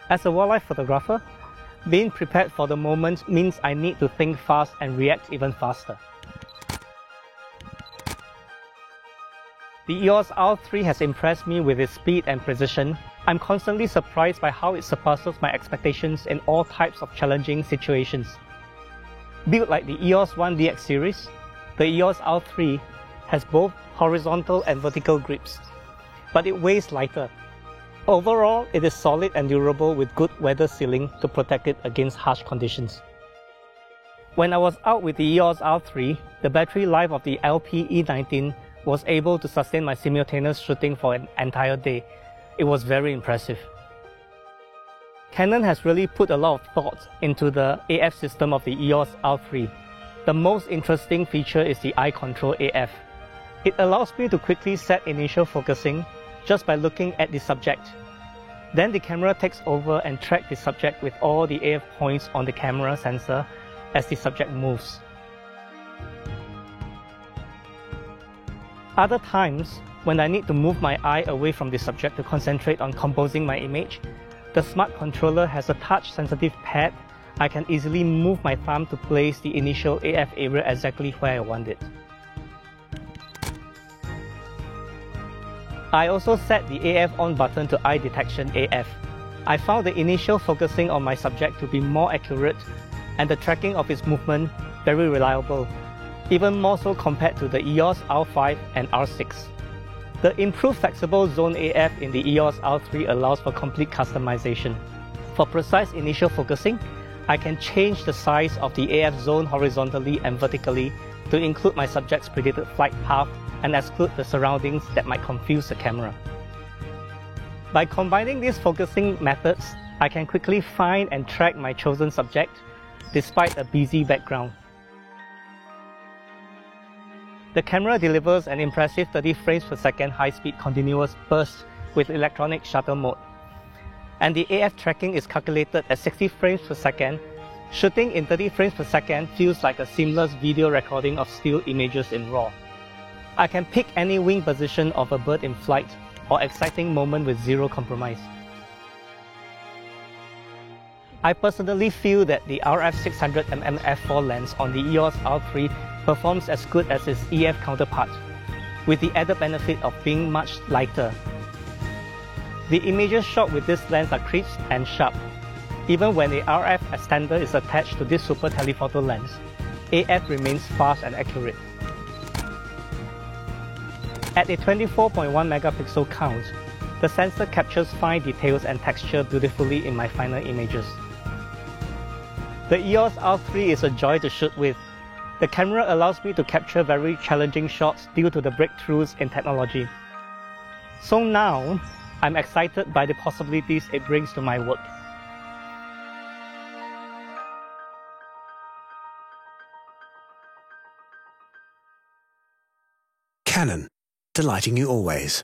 As a wildlife photographer, being prepared for the moment means I need to think fast and react even faster. The EOS R3 has impressed me with its speed and precision. I'm constantly surprised by how it surpasses my expectations in all types of challenging situations. Built like the EOS 1 DX series, the EOS R3 has both horizontal and vertical grips, but it weighs lighter. Overall, it is solid and durable with good weather sealing to protect it against harsh conditions. When I was out with the EOS R3, the battery life of the LP-E19 was able to sustain my simultaneous shooting for an entire day. It was very impressive. Canon has really put a lot of thought into the AF system of the EOS R3. The most interesting feature is the eye control AF. It allows me to quickly set initial focusing just by looking at the subject. Then the camera takes over and tracks the subject with all the AF points on the camera sensor as the subject moves. Other times, when I need to move my eye away from the subject to concentrate on composing my image, the smart controller has a touch-sensitive pad. I can easily move my thumb to place the initial AF area exactly where I want it. I also set the AF on button to eye detection AF. I found the initial focusing on my subject to be more accurate and the tracking of its movement very reliable, even more so compared to the EOS R5 and R6. The improved flexible zone AF in the EOS R3 allows for complete customization. For precise initial focusing, I can change the size of the AF zone horizontally and vertically to include my subject's predicted flight path and exclude the surroundings that might confuse the camera. By combining these focusing methods, I can quickly find and track my chosen subject despite a busy background. The camera delivers an impressive 30 frames per second high-speed continuous burst with electronic shutter mode. And the AF tracking is calculated at 60 frames per second. Shooting in 30 frames per second feels like a seamless video recording of still images in RAW. I can pick any wing position of a bird in flight or exciting moment with zero compromise. I personally feel that the RF600mm f4 lens on the EOS R3 performs as good as its EF counterpart, with the added benefit of being much lighter. The images shot with this lens are crisp and sharp. Even when the RF extender is attached to this super telephoto lens, AF remains fast and accurate. At a 24.1 megapixel count, the sensor captures fine details and texture beautifully in my final images. The EOS R3 is a joy to shoot with. The camera allows me to capture very challenging shots due to the breakthroughs in technology. So now, I'm excited by the possibilities it brings to my work. Canon, delighting you always.